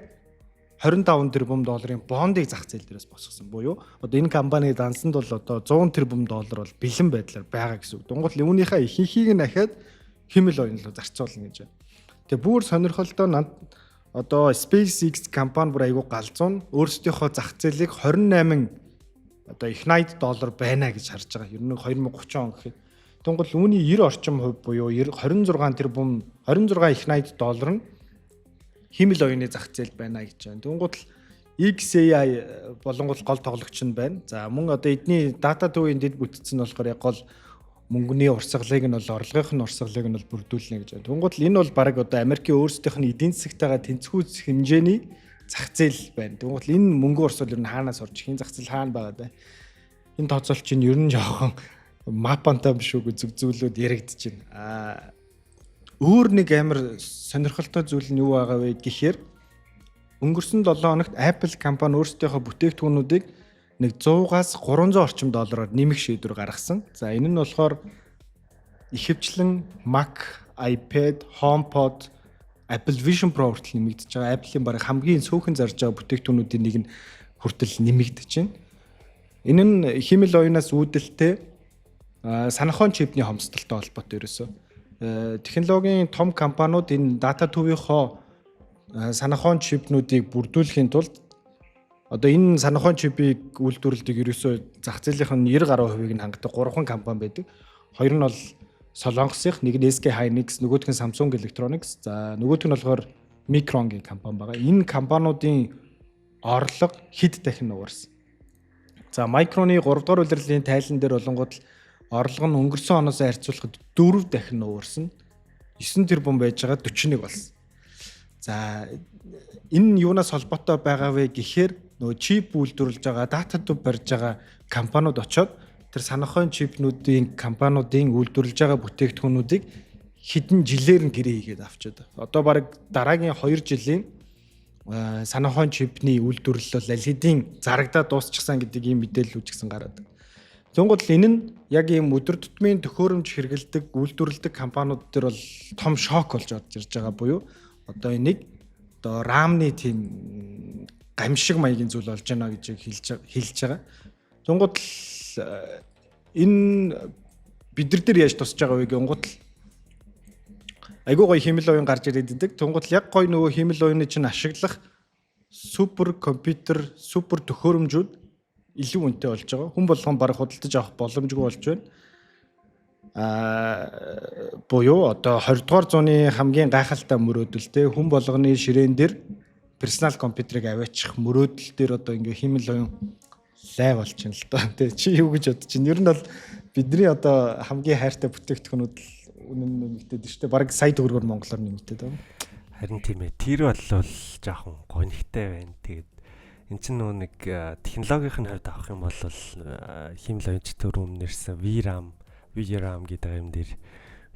25 тэрбум долларын бондыг зах зээл дээрээс босгосон буюу одоо энэ компани дансанд бол одоо 100 тэрбум доллар бол бэлэн байдлаар байгаа гэсэн үг. Дунгуул үүнийхээ ихэнхийг нь ахаад хэмэл оюун руу зарцуулна гэж байна. Тэгээ бүр сонирхолтой одоо SpaceX компани бүр айгүй галзуун өөрсдийнхөө зах зээлийг 28 одоо их $80 байна гэж харж байгаа. Ер нь 2030 он гэхэд Тэнгуул үүний 90 орчим хувь буюу 26 тэрбум 26 их $80 нь хэмэл оюуны зах зээл байна гэж байна. Тэнгуул XAI болонгол гол тоглогч нь байна. За мөн одоо эдний дата төвийн дэд бүтцэн болохоор яг гол мөнгөний урсгалыг нь бол орлогынх нь урсгалыг нь бол бүрдүүлнэ гэж байна. Тэнгуут л энэ бол баг одоо Америкийн өөрсдийнх нь эдийн засагтайгаа тэнцвүүц хэмжээний зах зээл байна. Тэнгуут л энэ мөнгө урсгал ер нь хаанаас орж хийн зах зээл хаана байгаа вэ? Энэ тооцоолч нь ер нь жоохон мапантай биш үг зүгзүүлүүд яригдэж байна. Өөр нэг амар сонирхолтой зүйл нь юу байгаа вэ гэхээр өнгөрсөн 7 хоногт Apple компани өөрсдийнхөө бүтээгдэхүүнүүдийг нэг 100-аас 300 орчим доллараар нэмэх шийдвэр гаргасан. За энэ нь болохоор ихэвчлэн Mac, iPad, HomePod, Apple Vision Pro хүртэл нэмэгдэж байгаа. Apple-ийн баг хамгийн цөөхөн зарж байгаа бүтээгдэхүүнүүдийн нэг нь хүртэл нэмэгдэж байна. Энэ нь химэл оюунаас үүдэлтэй санахын чипний хомсдолтой холбоотой ерөөсөө. Технологийн том компаниуд энэ дата төвийнхөө санахын чипнүүдийг бүрдүүлэхийн тулд одоо энэ санахын чипийг үйлдвэрлэдэг ерөөсөө зах зээлийнх нь 90% нь хангадаг 3 компани байдаг. Хоёр нь бол Солонгосынх, нэг нь SK Hynix, нөгөөх нь Samsung Electronics, за нөгөөх нь болохоор Micron-гийн компани байгаа. Энэ компаниудын орлого хэд дахин нугарсан. За Micron-ы 3 дугаар улирлын тайлан дээр болонгод орлого нь өнгөрсөн оноос харьцуулахад 4 дахин нугарсан. 9 тэрбум байж байгаа 41 болсон. За энэ юунаас холбоотой байгаа вэ гэхээр нөгөө чип үйлдвэрлэж байгаа, дата төв барьж байгаа компаниуд очоод тэр санахын чипнүүдийн компаниудын үйлдвэрлэж байгаа бүтээгдэхүүнүүдийг хэдэн жилээр нь гэрээ хийгээд авчиад. Одоо баг дараагийн 2 жилийн санахын чипний үйлдвэрлэл бол аль хэдийн зарагдаад дуусчихсан гэдэг ийм мэдээлэл үжигсэн гараад. Тэнгууд л энэ нь яг ийм өдөр тутмын төхөөрөмж хэрэгэлдэг, үйлдвэрлэдэг компаниуд дээр бол том шок болж орж ирж байгаа буюу одоо энийг одоо рамны тийм гамшиг маягийн зүйл болж байна гэж хэлж байгаа. Тэнгууд л энэ бид нар дээр яаж тусч байгаа вэ гэнгүүт л айгуу гоё химэл оюун гарч ирээд идэг. Тэнгууд л яг гоё нөгөө химэл оюуны чинь ашиглах супер компьютер, супер төхөөрөмжүүд илүү үнэтэй болж байгаа. Хүн болгон бараг худалдаж авах боломжгүй болж байна. Буюу одоо 20 дугаар зууны хамгийн гайхалтай мөрөөдөл те хүн болгоны ширээн дээр персонал компьютерыг аваачих мөрөөдөл дээр одоо ингээ химэл оюун лай болж байна л доо. Тэ чи юу гэж бодож чинь ер нь бол бидний одоо хамгийн хайртай бүтээгдэхүүнүүд үнэн нэмэгдээд шүү дээ. Бараг сая төгрөгөөр монголоор нэмэгдээд байгаа. Харин тийм ээ. Тэр бол жоохон гонигтай байна. Тэгээд эн чинь нэг технологийн хувьд авах юм бол химэл оюунч төр өмнөрсөн VRAM гэдэг юм дээр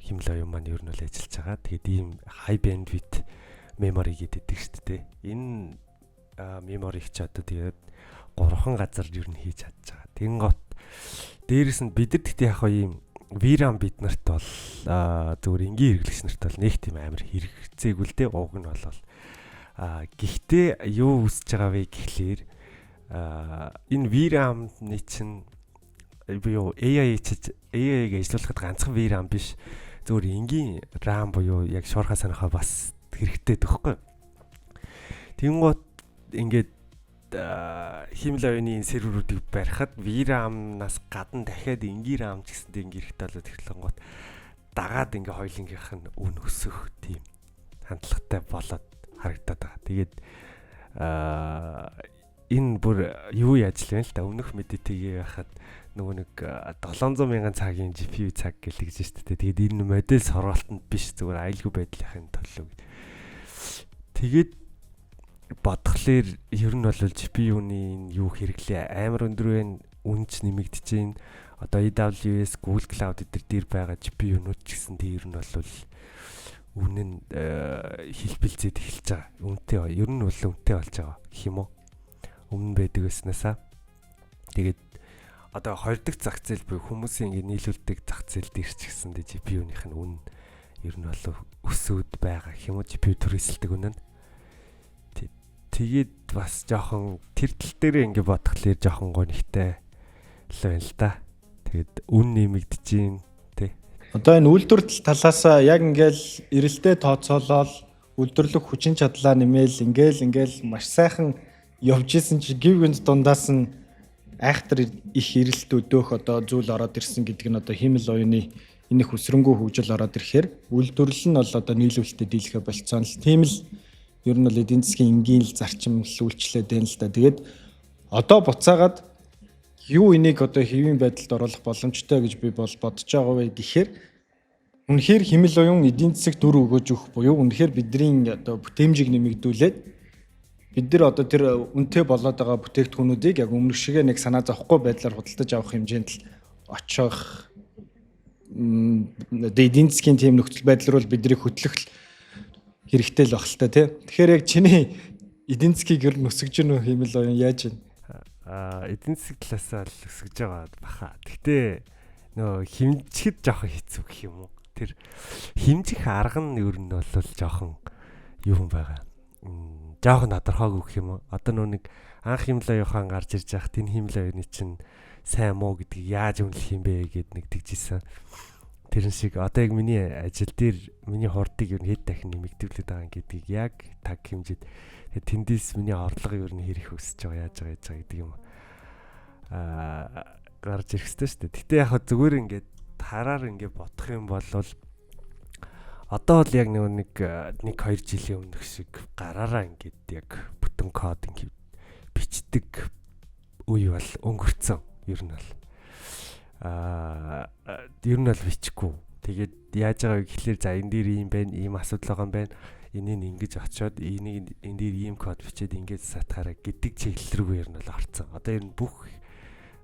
химэл оюун маань ер нь л ажиллаж байгаа. Тэгээд ийм high bandwidth memory гэдэг шүү дээ. Энэ memory-г ч одоо тэгээд 3 газар ер нь хийж чадж байгаа. Тэнгот дээрэс нь бид нар тэгтээ яг ийм VRAM бид нарт бол зөвхөн энгийн хэрэглэгч нарт бол нэг тийм амар хэрэгцээгүй л дээ. Уг нь бол гэхдээ юу үсэж байгаа вэ гэхлээр энэ VRAM-ны чинь буюу AI-г ажиллуулахад ганцхан VRAM биш зөвхөн энгийн RAM буюу яг шуурхай санахаа бас хэрэгтэй төгөхгүй. Тэнгууд ингээд химэл оюуны серверүүдийг барихад VRAM-наас гадна дахиад энгийн RAM ч гэсэндээ ингээ хэрэгтэй болоод технологиот дагаад ингээ хоёулынгийнх нь үн өсөх тийм хандлагатай болоод харагдаад байгаа. Тэгээд энэ бүр юу яаж л вэ л да өмнөх мэдээтэйгээ байхад нөгөө нэг 700 мянган цагийн GPU цаг гэлэгж штэ. Тэгээд энэ модель сургалтанд биш зүгээр аюулгүй байдлын төлөө. Тэгээд бодглохлоор ер нь бол GPU-ны юу хэрэглээ амар өндөр байна, үнэч нэмэгдэж байна. Одоо AWS, Google Cloud дээр байгаа GPU-нууд ч гэсэн тэр нь бол үнэ нь хэлбэлзээд эхэлж байгаа. Үнэтэй ер нь бол үнэтэй болж байгаа гэх юм уу? Өмнө байдаг байснасаа. Тэгээд одоо 2 дахь зах зээл буюу хүмүүсийн ингэ нийлүүлдэг зах зээл дээр ч гэсэн GPU-ных нь үнэ ер нь бол өсөөд байгаа гэх юм уу? GPU төрөсөлдөг үнэ нь. Тэгээд бас жоохон тэр тал дээр ингэ бодглохлоор жоохон гонигтай л байна л да. Тэгээд үн нэмэгдэж гин тий. Одоо энэ үйлдвэрлэл талаас яг ингээл эрэлтээ тооцоолол үйлдвэрлэх хүчин чадлаа нэмээл ингээл маш сайхан явж исэн чи гівгэнд дундаас нь айхтар их эрэлт өдөөх одоо зүйл ороод ирсэн гэдэг нь одоо химэл оюуны энэх өсрөнгөө хөгжил ороод ирэхээр үйлдвэрлэл нь бол одоо нийлүүлэлтэд дийлэхэ болцсон л тийм л Ер нь бол эдийн засгийн энгийн зарчим үйлчлээд байна л да. Тэгээд одоо буцаагаад юу энийг одоо хэвийн байдалд оруулах боломжтой гэж би бодож байгаа вэ гэхээр үнэхээр хэмэл оюун эдийн засаг дүр өгөөж өгөх буюу үнэхээр бидний одоо бүтээмжийг нэмэгдүүлээд бид нар одоо тэр үнэтэй болоод байгаа бүтээгдэхүүнүүдийг яг өмнөх шигээ нэг санаа зовхгүй байдлаар худалдаж авах хэмжээнд л очих эдийн засгийн тийм нөхцөл байдал руу бидний хөтлөх хэрэгтэй л баг л та тий. Тэгэхээр яг чиний эдийн засгийг ер нь өсгөж гэнэ үү хэмэл оюун яаж вэ? Эдийн засаг талаасаа л өсгөж байгаа баха. Гэхдээ нөө хэмжихэд жоохон хэцүү гэх юм уу? Тэр хэмжих арга нь ер нь бол жоохон юм байгаа. Жоохон тодорхойгүй гэх юм уу? Одоо нөө нэг анх хэмэл оюухан гарч ирж байхад энэ хэмэл оюуны чинь сайн муу гэдгийг яаж үнэлэх юм бэ гэд нэг тэгжсэн. Тэрэн шиг одоо яг миний ажил дээр миний хурдыг ер нь хэд дахин нэмэгдүүлээд байгаа гэдгийг яг таг хэмжээд тэндээс миний орлого ер нь хэрэг өсөж байгаа яаж байгаа гэдэг юм гарч ирэх ёстой шүү дээ. Гэтэ яг зүгээр ингээд хараар ингээд бодох юм бол одоо бол яг нэг 2 жилийн өмнөх шиг гараараа ингээд яг бүтэн код ингээд бичдэг үе бол өнгөрцөн ер нь бол ер нь бол бичихгүй. Тэгээд яаж байгаа вэ гэхэлэр за энэ дээр ийм байна, ийм асуудал байгаа юм байна. Энийг ингэж очиод энийг энэ дээр ийм код бичээд ингэж сатахаараа гэдэг чиглэл рүү ер нь бол орцсон. Одоо ер нь бүх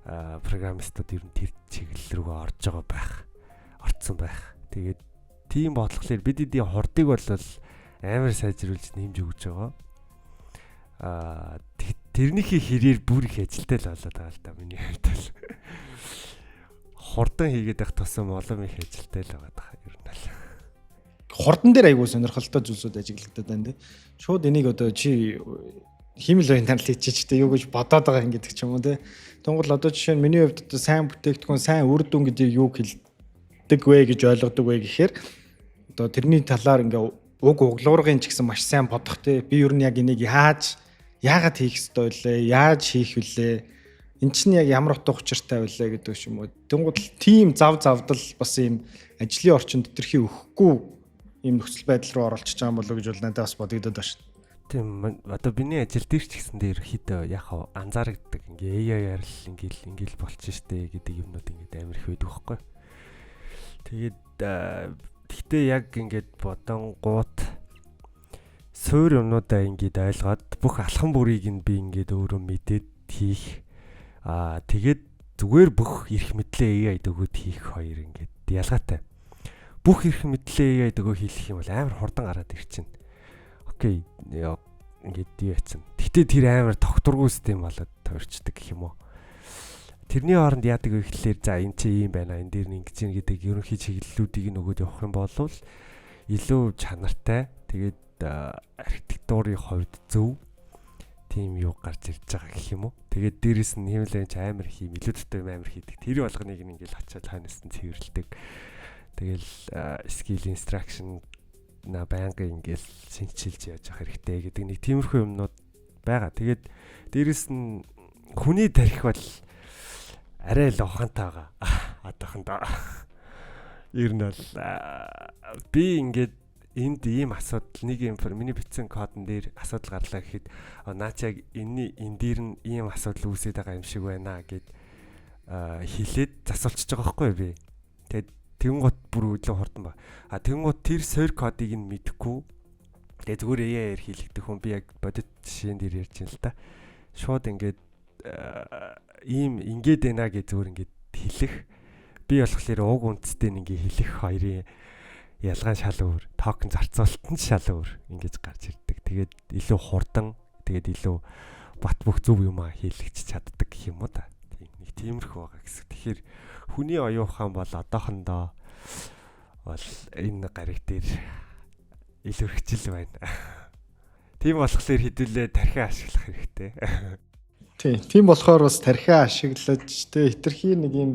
программистууд ер нь тэр чиглэл рүү орж байгаа байх. Орцсон байх. Тэгээд тийм бодлохлоор бид эдийн хурдыг бол амар сайжруулж нэмж өгч байгаа. Тэрнийхээ хэрээр бүр их ажилтай л болоод байгаа л да миний хувьд бол. Хурдан хийгээд байх тусам олон их ажилтай л байгаа ер нь л. Хурдан дээр айгуу сонирхолтой зүйлсүүд ажиглагдаад байна тий. Шууд энийг одоо чи химэл оюун танил хийчихтэй юу гэж бодоод байгаа юм гэдэг ч юм уу тий. Тэнгуул одоо жишээ нь миний хувьд одоо сайн бүтээгдэхүүн, сайн үр дүн гэдэг юу хэлдэг вэ гэж ойлгодог вэ гэхээр одоо тэрний талаар ингээ уг углуургын ч гэсэн маш сайн бодох тий. Би ер нь яг энийг яагаад хийх ёстой вэ? Яаж хийх вүлээ? Эн чинь яг ямар утга учиртай байлаа гэдэг юм уу. Тэнгуул тийм завдал бас ийм ажлын орчинд төрхий өгөхгүй ийм нөхцөл байдал руу оролцож байгаа болов уу гэж бол надад бас бодогдоод байна шүү. Тийм одоо биний ажил дээр ч гэсэн дээр хэд яг анзаарэгддэг. Ингээ AI-аар л ингээл болчих штэ гэдэг юмнууд ингээд амар их байдаг байхгүй. Тэгээд гэхдээ яг ингээд бодонгууд суур юмнуудаа ингээд ойлгоод бүх алхам бүрийг нь би ингээд өөрөө мэдээд хийх тэгээд зүгээр бүх эрх мэдлээ AI дөгөөд хийх хоёр ингээд ялгаатай. Бүх эрх мэдлээ AI дөгөө хийх юм бол амар хурдан гараад ирчихнэ. Окей, ингээд яатсан. Гэтэ тэр амар тогтургүй систем болоод тойрчдөг гэх юм уу. Тэрний хооронд яадаг вэ гэхлээр за энэ чи ийм байна, энэ дээр ингэж ийн гэдэг ерөнхий чиглэлүүдийг нөгөөд явах юм бол илүү чанартай. Тэгээд архитектурын хувьд зөв тийм юу гарч ирж байгаа гэх юм уу. Тэгээд дээрэс нь хэмлэн ч амар хийм илүү төстэй амар хийдэг. Тэр болгоныг ингээл очиад ханаас нь цэвэрлдэг. Тэгэл skill instruction на банк ингээл шинжилж яаж явах хэрэгтэй гэдэг нэг тиймэрхүү юмнууд байгаа. Тэгээд дээрэс нь хүний тарих бол арай л ухаантай байгаа. Одоохондоо. Ер нь бол би ингээд энд ийм асуудал нэг юм миний бичсэн кодн дээр асуудал гарлаа гэхэд наачааг энэ дээр нь ийм асуудал үүсээд байгаа юм шиг байна гэд хэлээд засуулчихж байгаа байхгүй би. Тэгээд тэнгуут бүр өглөө хурдан ба. Тэнгуут тэр суур кодыг нь мэдэхгүй. Тэгээд зүгээр AI-аар хийлгдэг хүн би яг бодит жишээн дээр ярьж байна л да. Шууд ингээд ийм ингээд байна гэж зүгээр ингээд хэлэх. Би болохоор уг үндэстэй ингээд хэлэх хоёрын ялгаан шал өөр, токен зарцуулалт нь шал өөр ингэж гарч ирдэг. Тэгээд илүү хурдан, тэгээд илүү бат бөх зөв юм хийлгэж чаддаг гэх юм уу да. Нэг тиймэрхүү байгаа гэсэн. Тэгэхээр хүний оюун ухаан бол одоохондоо бол энэ гариг дээр илүү хичээл байна. Тийм болохоор хэдүүлээ тархиа ашиглах хэрэгтэй. Тийм болохоор бас тархиа ашиглаж тэ хитрхи нэг юм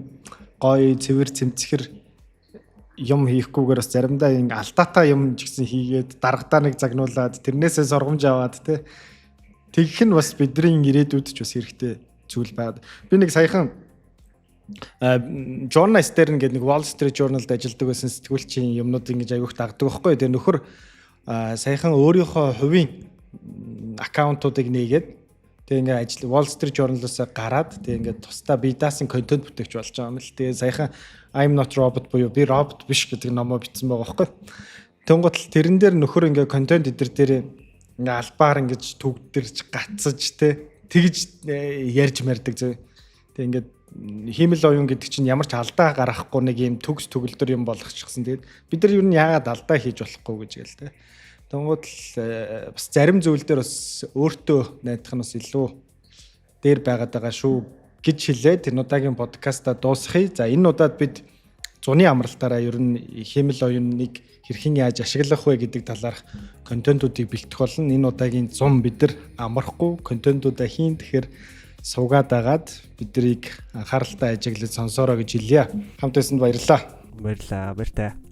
гоё цэвэр цэмцгэр юм хийхгүйгээр бас заримдаа ингэ алдаатай юм ч гэсэн хийгээд дарагдаа нэг загнуулаад тэрнээсээ сургамж аваад тэ тэгэх нь бас бидний ирээдүйд ч бас хэрэгтэй зүйл байгаад. Би нэг саяхан John Stern гэдэг нэг Wall Street Journal-д ажилладаг байсан сэтгүүлчийн юмнууд ингэж аявуух дагдаг байхгүй. Тэр нөхөр саяхан өөрийнхөө хувийн аккаунтуудыг нээгээд тэгээ ингээ ажил Wall Street Journal-аас гараад тэгээ ингээ тусдаа бие даасан контент бүтээгч болж байгаа юм л. Тэгээ саяхан I'm not robot буюу би робот биш гэдэг номоо бичсэн байгаа байхгүй. Тэнгуут л тэрэн дээр нөхөр ингээ контент эдэр дээр ингээ албаар ингэж төгдөрж гацаж тэгж ярьж мэрдэг зөв. Тэг ингээд хиймэл оюун гэдэг чинь ямар ч алдаа гаргахгүй нэг юм төгс төгөлдөр юм болгочихсон. Тэгээд бид нар юу н яагаад алдаа хийж болохгүй гэж гээл те. Тэнгууд л бас зарим зүйл дээр бас өөртөө найдах нь бас илүү дээр байгаад байгаа шүү гэж хэлээд энэ удаагийн подкаста дуусгая. За энэ удаад бид зуны амралтаараа ер нь хиймэл оюуныг хэрхэн яаж ашиглах вэ гэдэг талаарх контентуудыг бэлтгэх болно. Энэ удаагийн 100 бид нар амрахгүй контентуудаа хийн тэгэхээр суугаад агаад биднийг анхааралтай ажиглаж сонсоорой гэж хэлье. Хамт байсанд баярлалаа. Баярлалаа. Баяртай.